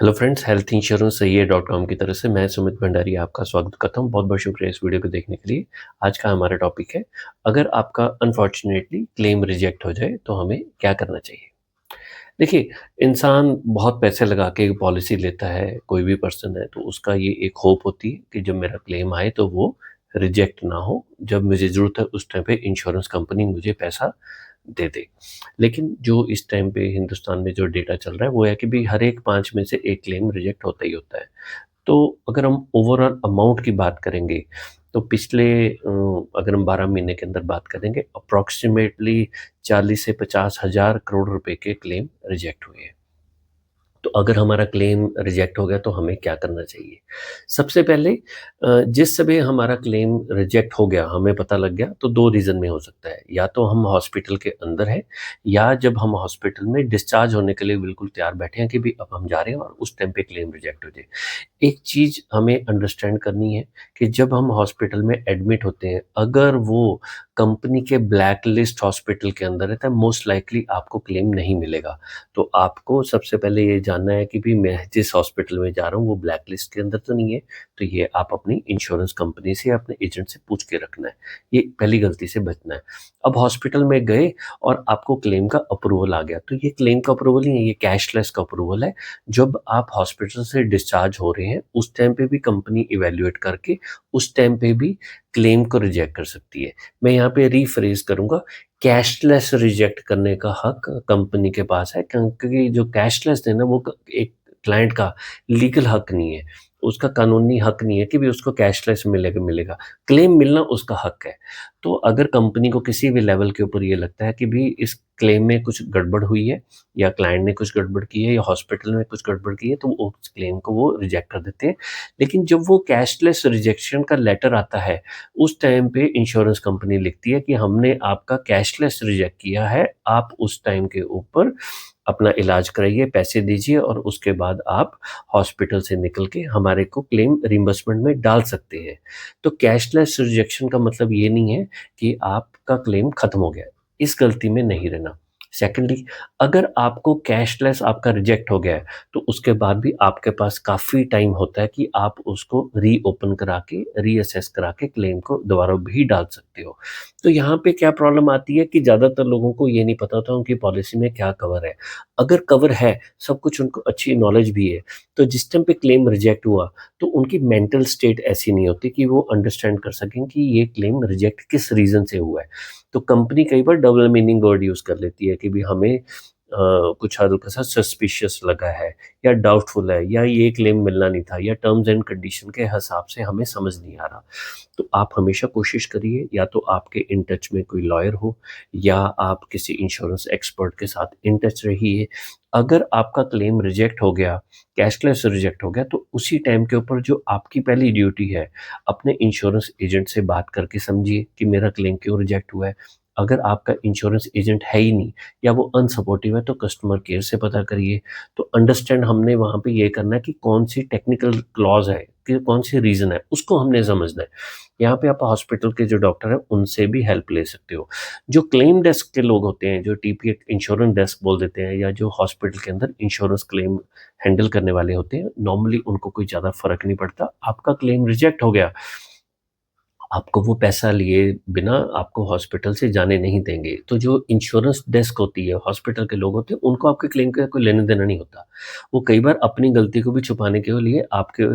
Hello friends, health insurance सही है dot com की तरफ से मैं सुमित भंडारी आपका स्वागत करता हूँ। बहुत बहुत शुक्रिया इस वीडियो को देखने के लिए। आज का हमारा टॉपिक है, अगर आपका अनफॉर्चुनेटली क्लेम रिजेक्ट हो जाए तो हमें क्या करना चाहिए। देखिए, इंसान बहुत पैसे लगा के एक पॉलिसी लेता है, कोई भी पर्सन है तो उसका ये एक होप होती है कि जब मेरा क्लेम आए तो वो रिजेक्ट ना हो। जब मुझे ज़रूरत है उस टाइम पे इंश्योरेंस कंपनी मुझे पैसा दे दे। लेकिन जो इस टाइम पे हिंदुस्तान में जो डेटा चल रहा है वो है कि भई हर एक 5 में से 1 क्लेम रिजेक्ट होता ही होता है। तो अगर हम ओवरऑल अमाउंट की बात करेंगे, तो पिछले अगर हम 12 महीने के अंदर बात करेंगे, अप्रॉक्सिमेटली 40 से 50 हज़ार करोड़ रुपए के क्लेम रिजेक्ट हुए हैं। तो अगर हमारा क्लेम रिजेक्ट हो गया तो हमें क्या करना चाहिए? सबसे पहले जिस समय हमारा क्लेम रिजेक्ट हो गया, हमें पता लग गया तो 2 रीज़न में हो सकता है। या तो हम हॉस्पिटल के अंदर हैं या जब हम हॉस्पिटल में डिस्चार्ज होने के लिए बिल्कुल तैयार बैठे हैं कि भई अब हम जा रहे हैं और उस टाइम पे क्लेम रिजेक्ट हो जाए। एक चीज़ हमें अंडरस्टैंड करनी है कि जब हम हॉस्पिटल में एडमिट होते हैं, अगर वो कंपनी के ब्लैक लिस्ट हॉस्पिटल के अंदर है, तो मोस्ट लाइकली आपको क्लेम नहीं मिलेगा। तो आपको सबसे पहले ये जानना है कि भई मैं जिस हॉस्पिटल में जा रहा हूँ, वो ब्लैक लिस्ट के अंदर तो नहीं है। तो ये आप अपनी इंश्योरेंस कंपनी से या अपने एजेंट से पूछ के रखना है। ये पहली गलती से बचना है। अब हॉस्पिटल में गए और आपको क्लेम का अप्रूवल आ गया, तो ये क्लेम का अप्रूवल नहीं है, ये कैशलेस का अप्रूवल है। जब आप हॉस्पिटल से डिस्चार्ज हो रहे हैं, उस टाइम पे भी कंपनी इवैल्यूएट करके उस टाइम पे भी क्लेम को रिजेक्ट कर सकती है। मैं यहाँ पे रीफ्रेज़ करूँगा, कैशलेस रिजेक्ट करने का हक कंपनी के पास है, क्योंकि जो कैशलेस है ना, वो एक क्लाइंट का लीगल हक नहीं है। उसका कानूनी हक नहीं है कि भी उसको कैशलेस मिलेगा मिलेगा। क्लेम मिलना उसका हक है। तो अगर कंपनी को किसी भी लेवल के ऊपर ये लगता है कि भी इस क्लेम में कुछ गड़बड़ हुई है या क्लाइंट ने कुछ गड़बड़ की है या हॉस्पिटल में कुछ गड़बड़ की है, तो वो उस क्लेम को वो रिजेक्ट कर देते हैं। लेकिन जब वो कैशलेस रिजेक्शन का लेटर आता है, उस टाइम पे इंश्योरेंस कंपनी लिखती है कि हमने आपका कैशलेस रिजेक्ट किया है, आप उस टाइम के ऊपर अपना इलाज कराइए, पैसे दीजिए और उसके बाद आप हॉस्पिटल से निकल के हमारे को क्लेम रिइंबर्समेंट में डाल सकते हैं। तो कैशलेस रिजेक्शन का मतलब ये नहीं है कि आपका क्लेम खत्म हो गया है, इस गलती में नहीं रहना। सेकंडली, अगर आपको कैशलेस आपका रिजेक्ट हो गया है, तो उसके बाद भी आपके पास काफ़ी टाइम होता है कि आप उसको रीओपन करा के, रीअसेस करा के क्लेम को दोबारा भी डाल सकते हो। तो यहाँ पे क्या प्रॉब्लम आती है कि ज़्यादातर लोगों को ये नहीं पता होता उनकी पॉलिसी में क्या कवर है। अगर कवर है, सब कुछ उनको अच्छी नॉलेज भी है, तो जिस टाइम पे क्लेम रिजेक्ट हुआ, तो उनकी मेंटल स्टेट ऐसी नहीं होती कि वो अंडरस्टैंड कर सकें कि ये क्लेम रिजेक्ट किस रीज़न से हुआ है। तो कंपनी कई बार डबल मीनिंग वर्ड यूज़ कर लेती है कि भई हमें कुछ हल्का-सा सस्पिशियस लगा है या डाउटफुल है या ये क्लेम मिलना नहीं था या टर्म्स एंड कंडीशन के हिसाब से हमें समझ नहीं आ रहा। तो आप हमेशा कोशिश करिए, या तो आपके इन टच में कोई लॉयर हो या आप किसी इंश्योरेंस एक्सपर्ट के साथ इन टच रहिए। अगर आपका क्लेम रिजेक्ट हो गया, कैशलेस रिजेक्ट हो गया, तो उसी टाइम के ऊपर जो आपकी पहली ड्यूटी है, अपने इंश्योरेंस एजेंट से बात करके समझिए कि मेरा क्लेम क्यों रिजेक्ट हुआ है। अगर आपका इंश्योरेंस एजेंट है ही नहीं या वो अनसपोर्टिव है, तो कस्टमर केयर से पता करिए। तो अंडरस्टैंड हमने वहाँ पे ये करना है कि कौन-सी टेक्निकल क्लॉज़ है, कि कौन-सी रीज़न है, उसको हमने समझना है। यहाँ पे आप हॉस्पिटल के जो डॉक्टर हैं, उनसे भी हेल्प ले सकते हो। जो क्लेम डेस्क के लोग होते हैं, जो टीपी इंश्योरेंस डेस्क बोल देते हैं, या जो हॉस्पिटल के अंदर इंश्योरेंस क्लेम हैंडल करने वाले होते हैं, नॉर्मली उनको कोई ज़्यादा फ़र्क नहीं पड़ता। आपका क्लेम रिजेक्ट हो गया, आपको वो पैसा लिए बिना आपको हॉस्पिटल से जाने नहीं देंगे। तो जो इंश्योरेंस डेस्क होती है, हॉस्पिटल के लोग होते हैं, उनको आपके क्लेम का कोई लेना-देना नहीं होता। वो कई बार अपनी गलती को भी छुपाने के लिए आपके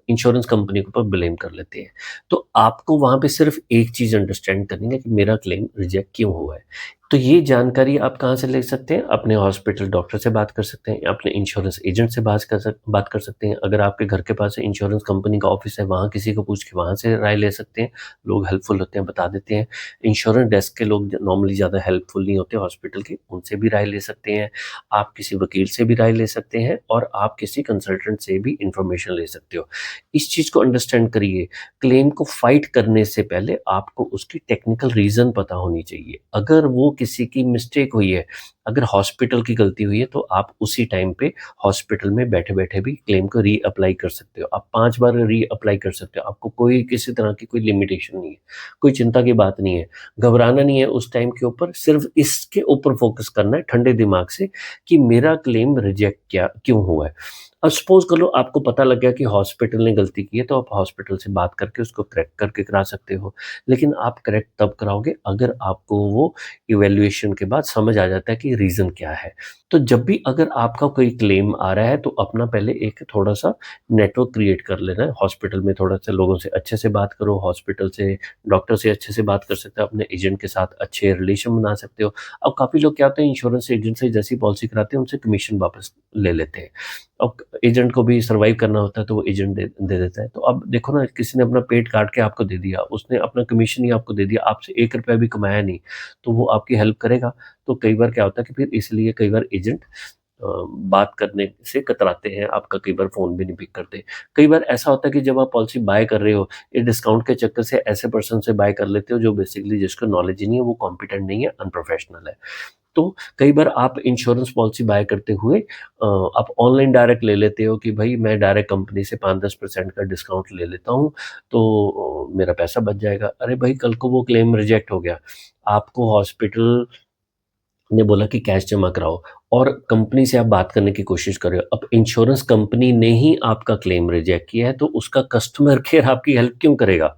इंश्योरेंस कंपनी के ऊपर ब्लेम कर लेते हैं। तो आपको वहाँ पे सिर्फ़ एक चीज़ अंडरस्टैंड करनी है कि मेरा क्लेम रिजेक्ट क्यों हुआ है। तो ये जानकारी आप कहाँ से ले सकते हैं? अपने हॉस्पिटल डॉक्टर से बात कर सकते हैं, या अपने इंश्योरेंस एजेंट से बात कर सकते हैं। अगर आपके घर के पास इंश्योरेंस कंपनी का ऑफ़िस है, वहाँ किसी को पूछ के वहाँ से राय ले सकते हैं। लोग हेल्पफुल होते हैं, बता देते हैं। इंश्योरेंस डेस्क के लोग नॉर्मली ज़्यादा हेल्पफुल नहीं होते हॉस्पिटल के, उनसे भी राय ले सकते हैं। आप किसी वकील से भी राय ले सकते हैं और आप किसी कंसल्टेंट से भी इन्फॉर्मेशन ले सकते हो। इस चीज़ को अंडरस्टैंड करिए, क्लेम को फाइट करने से पहले आपको उसकी टेक्निकल रीज़न पता होनी चाहिए। अगर वो किसी की मिस्टेक हुई है, अगर हॉस्पिटल की गलती हुई है तो आप उसी टाइम पे हॉस्पिटल में बैठे-बैठे भी क्लेम को रीअप्लाई कर सकते हो। आप 5 बार रीअप्लाई कर सकते हो। आपको कोई किसी तरह की कोई लिमिटेशन नहीं है। कोई चिंता की बात नहीं है। घबराना नहीं है उस टाइम के ऊपर, सिर्फ़ इसके ऊपर फ़ोकस करना है ठंडे दिमाग से कि मेरा क्लेम रिजेक्ट क्या क्यों हुआ है। अब सपोज़ कर लो आपको पता लग गया कि हॉस्पिटल ने गलती की है, तो आप हॉस्पिटल से बात करके उसको करेक्ट करके करा सकते हो। लेकिन आप करेक्ट तब कराओगे अगर आपको वो इवैल्यूएशन के बाद समझ आ जाता है कि रीज़न क्या है। तो जब भी अगर आपका कोई क्लेम आ रहा है तो अपना पहले एक थोड़ा-सा नेटवर्क क्रिएट कर लेना है। हॉस्पिटल में थोड़ा-सा लोगों से अच्छे से बात करो, हॉस्पिटल से डॉक्टर से अच्छे से बात कर सकते हो, अपने एजेंट के साथ अच्छे रिलेशन बना सकते हो। अब काफ़ी लोग क्या होते हैं इंश्योरेंस एजेंट से जैसी पॉलिसी कराते हैं उनसे कमीशन वापस ले लेते हैं। अब एजेंट को भी सर्वाइव करना होता है तो वो एजेंट दे देता है। तो अब देखो ना किसी ने अपना पेट काट के आपको दे दिया, उसने अपना कमीशन ही आपको दे दिया, आपसे ₹1 भी कमाया नहीं, तो वो आपकी हेल्प करेगा? तो कई बार क्या होता है कि फिर इसलिए कई बार एजेंट बात करने से कतराते हैं, आपका कई बार फ़ोन भी नहीं पिक करते। कई बार ऐसा होता है कि जब आप पॉलिसी बाय कर रहे हो, ये डिस्काउंट के चक्कर से ऐसे पर्सन से बाय कर लेते हो जो बेसिकली जिसको नॉलेज ही नहीं है, वो कॉम्पिटेंट नहीं है, अनप्रोफेशनल है। तो कई बार आप इंश्योरेंस पॉलिसी बाय करते हुए आप ऑनलाइन डायरेक्ट ले लेते हो कि भई मैं डायरेक्ट कंपनी से 5-10% का डिस्काउंट ले लेता हूँ, तो मेरा पैसा बच जाएगा। अरे भाई कल को वो क्लेम रिजेक्ट हो गया, आपको हॉस्पिटल ने बोला कि कैश जमा कराओ और कंपनी से आप बात करने की कोशिश कर रहे हो। अब इंश्योरेंस कंपनी ने ही आपका क्लेम रिजेक्ट किया है, तो उसका कस्टमर केयर आपकी हेल्प क्यों करेगा?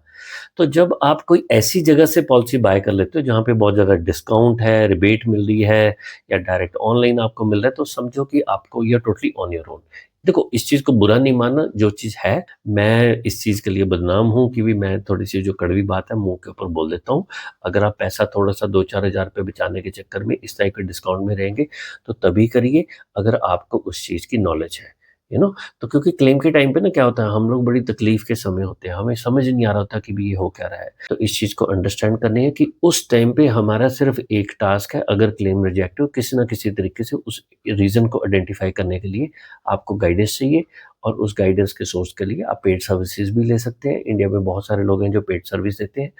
तो जब आप कोई ऐसी जगह से पॉलिसी बाय कर लेते हो जहाँ पे बहुत ज़्यादा डिस्काउंट है, रिबेट मिल रही है या डायरेक्ट ऑनलाइन आपको मिल रहा है तो समझो कि आपको you are totally on your own. देखो इस चीज़ को बुरा नहीं मानना, जो चीज़ है, मैं इस चीज़ के लिए बदनाम हूँ कि भी मैं थोड़ी-सी जो कड़वी बात है मुँह के ऊपर बोल देता हूँ। अगर आप पैसा थोड़ा-सा 2-4 हज़ार रुपए बचाने के चक्कर में इस टाइप के डिस्काउंट में रहेंगे, तो तभी करिए अगर आपको उस चीज़ की नॉलेज है। यू नो तो क्योंकि क्लेम के टाइम पे ना क्या होता है हम लोग बड़ी तकलीफ के समय होते हैं, हमें समझ नहीं आ रहा होता कि भी ये हो क्या रहा है। तो इस चीज़ को अंडरस्टैंड करनी है कि उस टाइम पे हमारा सिर्फ़ एक टास्क है, अगर क्लेम रिजेक्ट हो किसी न किसी तरीके से उस रीज़न को आइडेंटिफ़ाई करने के लिए आपको गाइडेंस चाहिए और उस गाइडेंस के सोर्स के लिए आप पेड सर्विसेज़ भी ले सकते हैं। इंडिया में बहुत सारे लोग हैं जो पेड सर्विस देते हैं।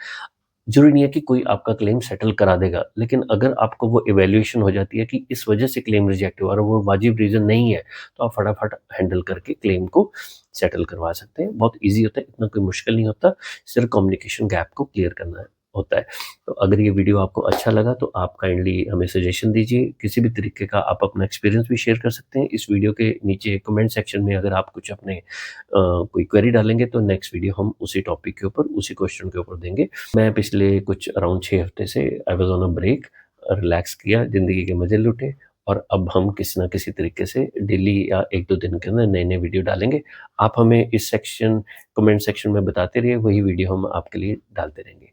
ज़रूरी नहीं है कि कोई आपका क्लेम सेटल करा देगा, लेकिन अगर आपको वो इवैल्यूएशन हो जाती है कि इस वजह से क्लेम रिजेक्ट हुआ और वो वाजिब रीज़न नहीं है, तो आप फटाफट हैंडल करके क्लेम को सेटल करवा सकते हैं। बहुत ईज़ी होता है, इतना कोई मुश्किल नहीं होता, सिर्फ़ कम्युनिकेशन गैप को क्लियर करना होता है। तो अगर ये वीडियो आपको अच्छा लगा तो आप काइंडली हमें सजेशन दीजिए, किसी भी तरीके का आप अपना एक्सपीरियंस भी शेयर कर सकते हैं। इस वीडियो के नीचे कमेंट सेक्शन में अगर आप कुछ अपने कोई क्वेरी डालेंगे तो नेक्स्ट वीडियो हम उसी टॉपिक के ऊपर, उसी क्वेश्चन के ऊपर देंगे। मैं पिछले कुछ अराउंड 6 हफ्ते से I was on a break, relax किया, ज़िंदगी के मज़े लूटे और अब हम किसी न किसी तरीके से डेली या 1-2 दिन के अंदर नए-नए वीडियो डालेंगे। आप हमें इस सेक्शन कमेंट सेक्शन में बताते रहिए, वही वीडियो हम आपके लिए डालते रहेंगे।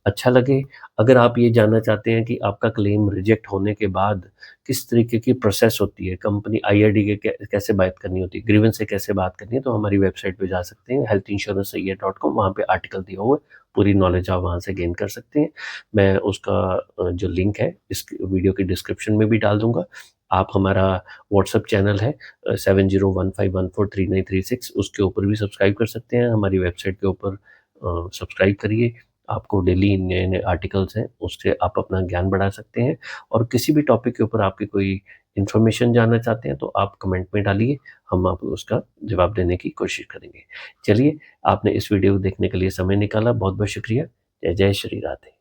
अच्छा लगे, अगर आप ये जानना चाहते हैं कि आपका क्लेम रिजेक्ट होने के बाद किस तरीके की प्रोसेस होती है, कंपनी आईआरडी के कैसे बात करनी होती है, ग्रीवेंस से कैसे बात करनी है, तो हमारी वेबसाइट पे जा सकते हैं healthinsurancesahiya.com, वहाँ पे आर्टिकल दिया हुआ है, पूरी नॉलेज आप वहाँ से गेन कर सकते हैं। मैं उसका जो लिंक है इस वीडियो के डिस्क्रिप्शन में भी डाल दूँगा। आप हमारा व्हाट्सएप चैनल है 7015143936 उसके ऊपर भी सब्सक्राइब कर सकते हैं। हमारी वेबसाइट के ऊपर सब्सक्राइब करिए, आपको डेली नए-नए आर्टिकल्स हैं, उससे आप अपना ज्ञान बढ़ा सकते हैं और किसी भी टॉपिक के ऊपर आपकी कोई इन्फॉर्मेशन जानना चाहते हैं, तो आप कमेंट में डालिए, हम आपको उसका जवाब देने की कोशिश करेंगे। चलिए, आपने इस वीडियो को देखने के लिए समय निकाला, बहुत-बहुत शुक्रिया। जय जय श्री राधे।